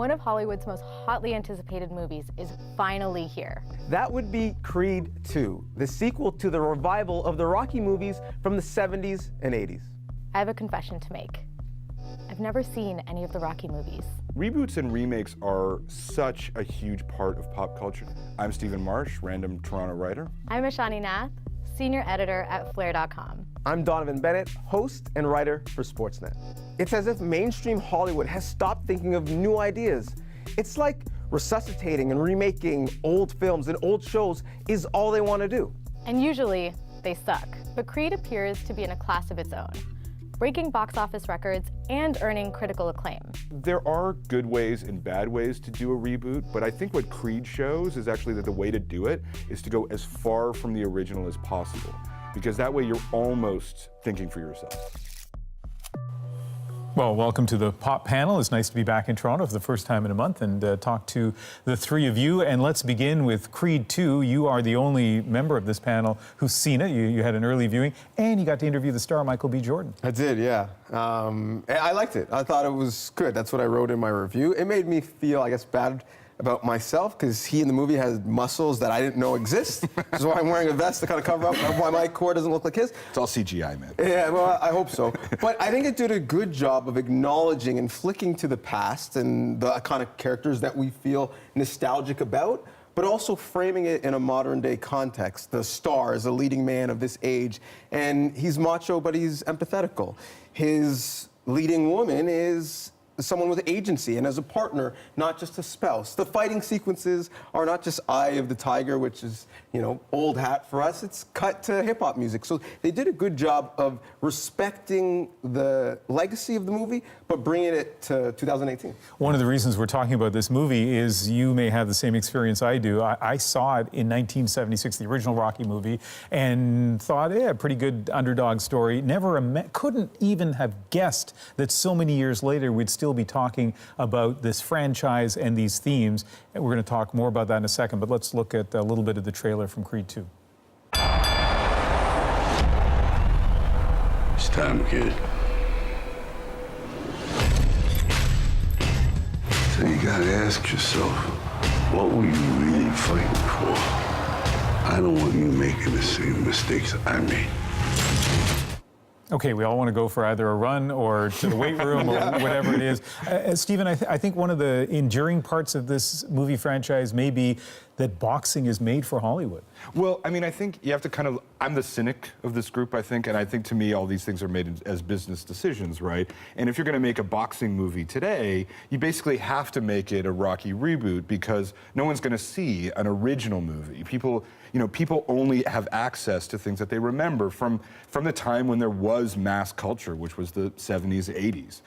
one of Hollywood's most hotly anticipated movies is finally here. That would be Creed 2, the sequel to the revival of the Rocky movies from the 70s and 80s. I have a confession to make. I've never seen any of the Rocky movies. Reboots and remakes are such a huge part of pop culture. I'm Stephen Marsh, random Toronto writer. I'm Ashani Nath, senior editor at Flair.com. I'm Donovan Bennett, host and writer for Sportsnet. It's as if mainstream Hollywood has stopped thinking of new ideas. It's like resuscitating and remaking old films and old shows is all they want to do. And usually, they suck. But Creed appears to be in a class of its own, breaking box office records and earning critical acclaim. There are good ways and bad ways to do a reboot, but I think what Creed shows is actually that the way to do it is to go as far from the original as possible, because that way you're almost thinking for yourself. Well, welcome to the Pop Panel. It's nice to be back in Toronto for the first time in a month and talk to the three of you. And let's begin with Creed 2. You are the only member of this panel who's seen it. You had an early viewing, and you got to interview the star, Michael B. Jordan. I did, yeah. I liked it. I thought it was good. That's what I wrote in my review. It made me feel, I guess, bad about myself, because he in the movie has muscles that I didn't know exist. Which is why I'm wearing a vest to kind of cover up why my core doesn't look like his. It's all CGI, man. Yeah, well, I hope so. But I think it did a good job of acknowledging and flicking to the past and the kind of characters that we feel nostalgic about, but also framing it in a modern day context. The star is a leading man of this age, and he's macho, but he's empathetical. His leading woman is someone with agency and as a partner, not just a spouse. The fighting sequences are not just Eye of the Tiger, which is, old hat for us. It's cut to hip hop music. So they did a good job of respecting the legacy of the movie, but bringing it to 2018. One of the reasons we're talking about this movie is you may have the same experience I do. I saw it in 1976, the original Rocky movie, and thought, yeah, pretty good underdog story. Couldn't even have guessed that so many years later we'd still be talking about this franchise and these themes. And we're going to talk more about that in a second, but let's look at a little bit of the trailer from Creed 2. It's time, kid. So you gotta ask yourself, what were you really fighting for? I don't want you making the same mistakes I made. Okay, we all want to go for either a run or to the weight room or whatever it is. Stephen, I think one of the enduring parts of this movie franchise may be that boxing is made for Hollywood. Well, I mean, I think you have to I'm the cynic of this group, I think, and I think to me all these things are made as business decisions, right? And if you're going to make a boxing movie today, you basically have to make it a Rocky reboot because no one's going to see an original movie. People only have access to things that they remember from the time when there was mass culture, which was the 70s, 80s.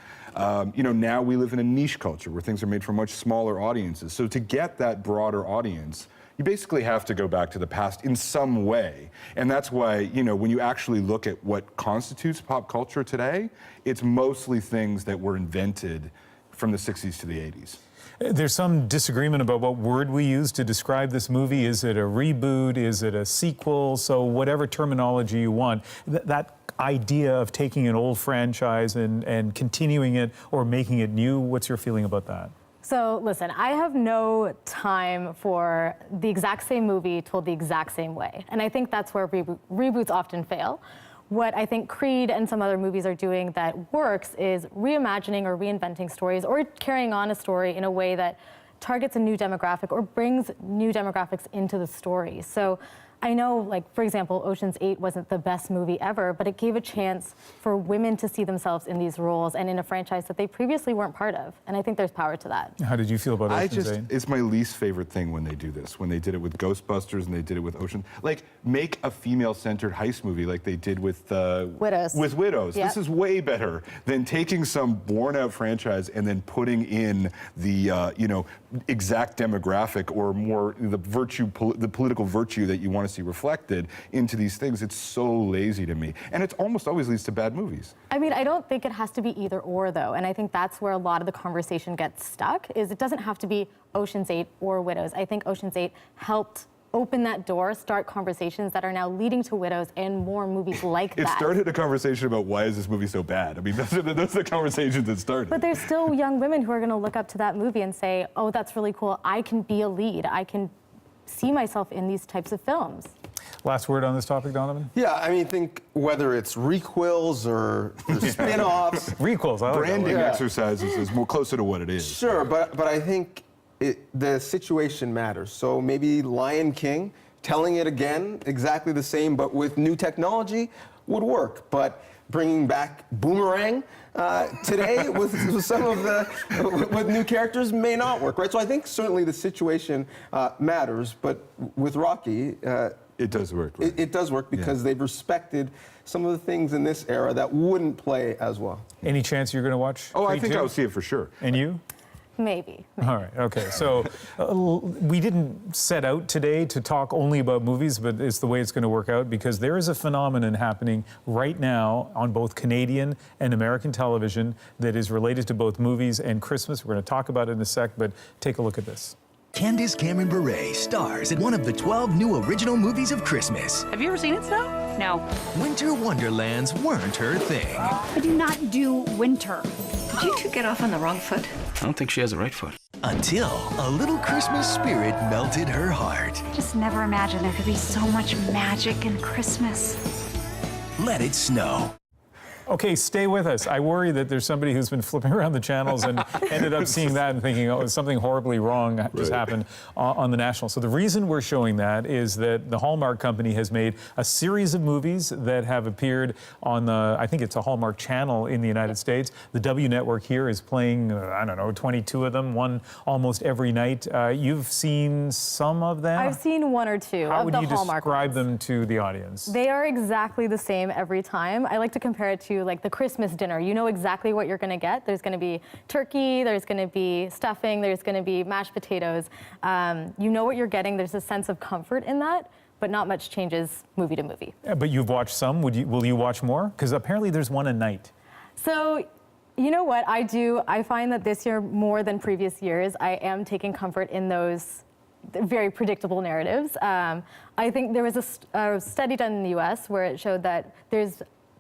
Now we live in a niche culture where things are made for much smaller audiences. So to get that broader audience, you basically have to go back to the past in some way. And that's why, when you actually look at what constitutes pop culture today, it's mostly things that were invented from the 60s to the 80s. There's some disagreement about what word we use to describe this movie. Is it a reboot? Is it a sequel? So whatever terminology you want, that idea of taking an old franchise and continuing it or making it new, what's your feeling about that? So listen, I have no time for the exact same movie told the exact same way. And I think that's where reboots often fail. What I think Creed and some other movies are doing that works is reimagining or reinventing stories or carrying on a story in a way that targets a new demographic or brings new demographics into the story. So I know, for example, Ocean's 8 wasn't the best movie ever, but it gave a chance for women to see themselves in these roles and in a franchise that they previously weren't part of. And I think there's power to that. How did you feel about Ocean's 8? It's my least favorite thing when they do this, when they did it with Ghostbusters and they did it with Ocean. Make a female-centered heist movie like they did with Widows. With Widows. Yep. This is way better than taking some worn-out franchise and then putting in the, exact demographic or more the political virtue that you want to see reflected into these things. It's so lazy to me. And it almost always leads to bad movies. I mean, I don't think it has to be either or, though. And I think that's where a lot of the conversation gets stuck, is it doesn't have to be Ocean's 8 or Widows. I think Ocean's 8 helped open that door, start conversations that are now leading to Widows and more movies like that. It started a conversation about why is this movie so bad. I mean, those are the conversations that started. But there's still young women who are going to look up to that movie and say, oh, that's really cool. I can be a lead. I can see myself in these types of films. Last word on this topic, Donovan? Yeah, I mean, think whether it's requels or spin-offs. Requels, I like Branding that. exercises is more closer to what it is. Sure, but I think the situation matters. So maybe Lion King, telling it again, exactly the same, but with new technology, would work. But bringing back Boomerang today with some of with new characters may not work, right? So I think certainly the situation matters, but with Rocky, it does work. Right? It does work because they've respected some of the things in this era that wouldn't play as well. Any chance you're going to watch? Oh, I Creed think 2? I'll see it for sure. And you? Maybe. All right, okay. So we didn't set out today to talk only about movies, but it's the way it's going to work out because there is a phenomenon happening right now on both Canadian and American television that is related to both movies and Christmas. We're going to talk about it in a sec, but take a look at this. Candace Cameron Bure stars in one of the 12 new original movies of Christmas. Have you ever seen it snow? No. Winter Wonderlands weren't her thing. I do not do winter. Did you two get off on the wrong foot? I don't think she has the right foot. Until a little Christmas spirit melted her heart. Just never imagined there could be so much magic in Christmas. Let it snow. Okay, stay with us. I worry that there's somebody who's been flipping around the channels and ended up seeing that and thinking, oh, something horribly wrong just happened on the National. So the reason we're showing that is that the Hallmark Company has made a series of movies that have appeared on the, I think it's a Hallmark channel in the United States. The W Network here is playing, I don't know, 22 of them, one almost every night. You've seen some of them? I've seen one or two How of would the you Hallmark describe ones. them to the audience? They are exactly the same every time. I like to compare it to like the Christmas dinner. You know exactly what you're going to get. There's going to be turkey, there's going to be stuffing, there's going to be mashed potatoes. You know what you're getting. There's a sense of comfort in that, but not much changes movie to movie. But you've watched some. Will you watch more? Because apparently there's one a night. So, you know what I do? I find that this year, more than previous years, I am taking comfort in those very predictable narratives. I think there was a study done in the US where it showed that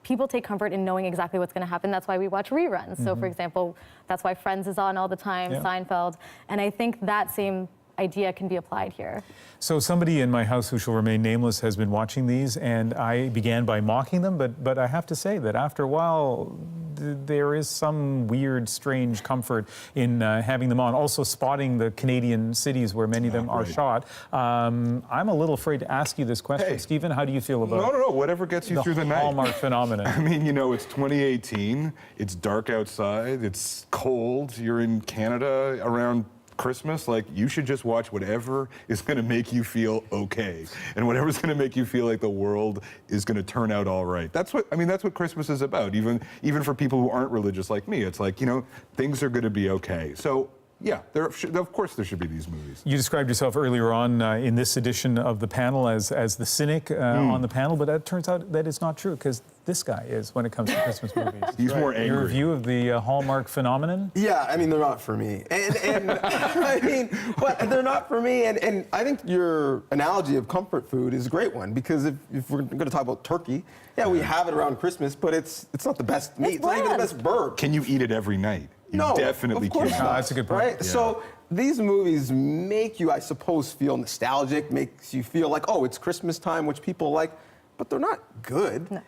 people take comfort in knowing exactly what's going to happen. That's why we watch reruns. So, for example, that's why Friends is on all the time, Seinfeld. And I think that same idea can be applied here. So somebody in my house who shall remain nameless has been watching these, and I began by mocking them, but I have to say that after a while, there is some weird, strange comfort in having them on. Also spotting the Canadian cities where many of them are shot. I'm a little afraid to ask you this question. Hey. Stephen, how do you feel about No, whatever gets you through the night. Hallmark phenomenon? I mean, you know, it's 2018. It's dark outside. It's cold. You're in Canada around Christmas. Like, you should just watch whatever is going to make you feel okay, and whatever's going to make you feel like the world is going to turn out all right. That's what Christmas is about. Even for people who aren't religious like me, it's like, you know, things are going to be okay. So. Yeah, of course there should be these movies. You described yourself earlier on in this edition of the panel as the cynic on the panel, but that turns out that is not true, because this guy is when it comes to Christmas movies. He's more angry. Your review of the Hallmark phenomenon? Yeah, I mean, they're not for me. And I mean, but they're not for me. And I think your analogy of comfort food is a great one, because if we're going to talk about turkey, yeah, we have it around Christmas, but it's not the best meat. It's not even the best bird. Can you eat it every night? You No, definitely of course can. not. That's a good point. Right? Yeah. So these movies make you, I suppose, feel nostalgic, makes you feel like, oh, it's Christmas time, which people like, but they're not good. No.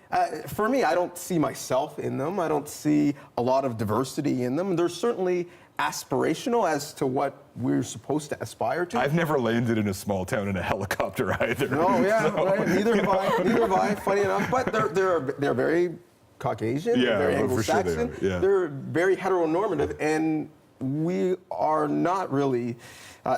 For me, I don't see myself in them. I don't see a lot of diversity in them. They're certainly aspirational as to what we're supposed to aspire to. I've never landed in a small town in a helicopter either. No, yeah, So, right. Neither have I, funny enough. But they're very Caucasian, Yeah, very for sure they Anglo-Saxon. are, yeah. They're very heteronormative, and we are not really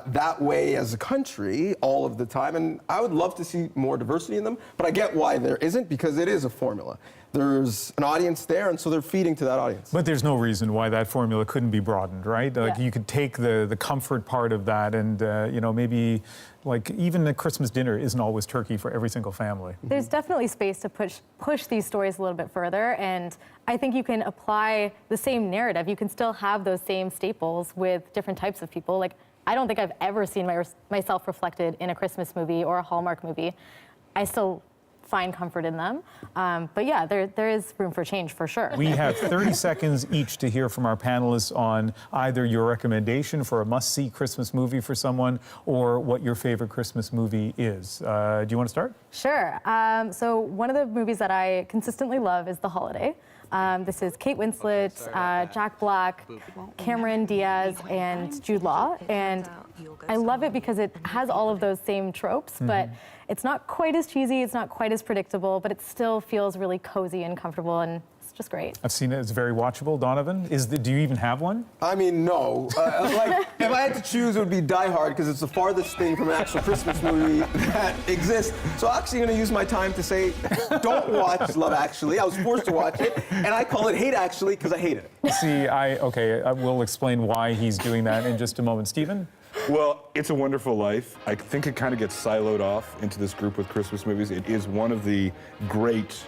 that way as a country all of the time. And I would love to see more diversity in them, but I get why there isn't, because it is a formula. There's an audience there, and so they're feeding to that audience. But there's no reason why that formula couldn't be broadened, right? Like, you could take the comfort part of that and, you know, maybe like even a Christmas dinner isn't always turkey for every single family. There's definitely space to push these stories a little bit further, and I think you can apply the same narrative. You can still have those same staples with different types of people. Like, I don't think I've ever seen myself reflected in a Christmas movie or a Hallmark movie. I still find comfort in them. But yeah, there is room for change for sure. We have 30 seconds each to hear from our panelists on either your recommendation for a must-see Christmas movie for someone or what your favorite Christmas movie is. Do you want to start? Sure. So one of the movies that I consistently love is The Holiday. This is Kate Winslet, Jack Black, Cameron Diaz, and Jude Law. And I love it because it has all of those same tropes, but it's not quite as cheesy, it's not quite as predictable, but it still feels really cozy and comfortable, and it's just great. I've seen it. It's very watchable. Donovan, do you even have one? I mean, no. Like, if I had to choose, it would be Die Hard, because it's the farthest thing from an actual Christmas movie that exists. So I'm actually going to use my time to say, don't watch Love Actually. I was forced to watch it, and I call it Hate Actually because I hated it. See, I will explain why he's doing that in just a moment. Stephen? Well, It's a Wonderful Life. I think it kind of gets siloed off into this group with Christmas movies. It is one of the great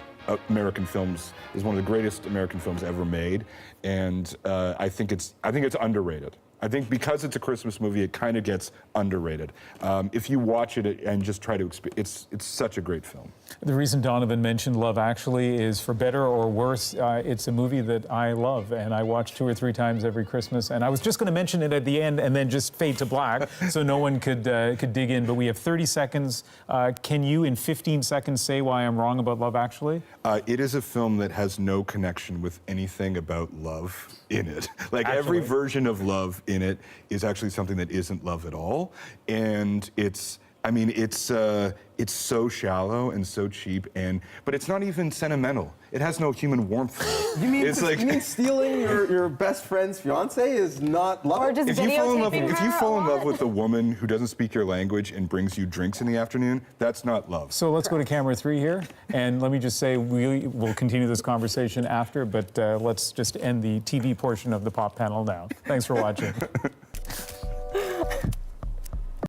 American films, is one of the greatest American films ever made, and I think it's underrated. I think because it's a Christmas movie, it kind of gets underrated. If you watch it and just try to experience, it's such a great film. The reason Donovan mentioned Love Actually is, for better or worse, it's a movie that I love and I watch 2 or 3 times every Christmas. And I was just going to mention it at the end and then just fade to black so no one could dig in. But we have 30 seconds. Can you, in 15 seconds, say why I'm wrong about Love Actually? It is a film that has no connection with anything about love in it. Like, every version of love in it is actually something that isn't love at all, and it's so shallow and so cheap, but it's not even sentimental. It has no human warmth. You mean, it's like, you mean stealing your best friend's fiance is not love? Or just if you fall in love with with a woman who doesn't speak your language and brings you drinks in the afternoon, that's not love. So let's go to camera 3 here, and let me just say we will continue this conversation after, but let's just end the TV portion of the Pop panel now. Thanks for watching.